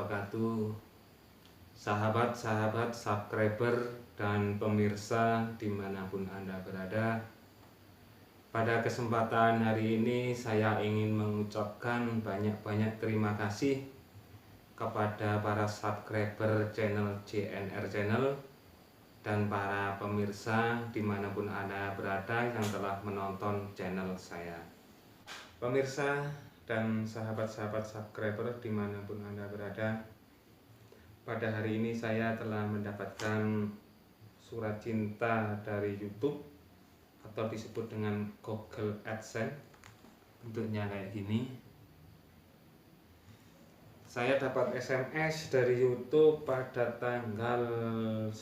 wabarakatuh. Sahabat-sahabat subscriber dan pemirsa dimanapun Anda berada, pada kesempatan hari ini saya ingin mengucapkan banyak-banyak terima kasih kepada para subscriber channel JNR Channel dan para pemirsa dimanapun Anda berada yang telah menonton channel saya. Pemirsa dan sahabat-sahabat subscriber dimanapun Anda berada, pada hari ini saya telah mendapatkan surat cinta dari YouTube atau disebut dengan Google AdSense. Bentuknya kayak gini. Saya dapat SMS dari YouTube pada tanggal 10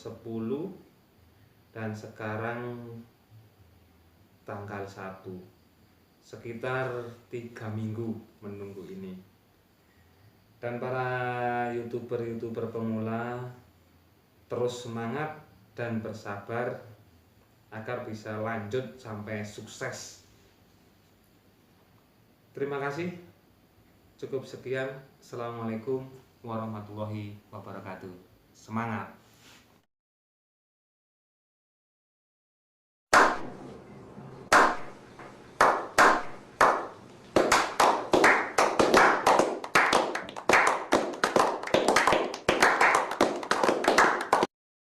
dan sekarang tanggal 1. Sekitar 3 minggu menunggu ini. Dan para youtuber pemula terus semangat dan bersabar agar bisa lanjut sampai sukses. Terima kasih. Cukup sekian. Assalamualaikum warahmatullahi wabarakatuh. Semangat.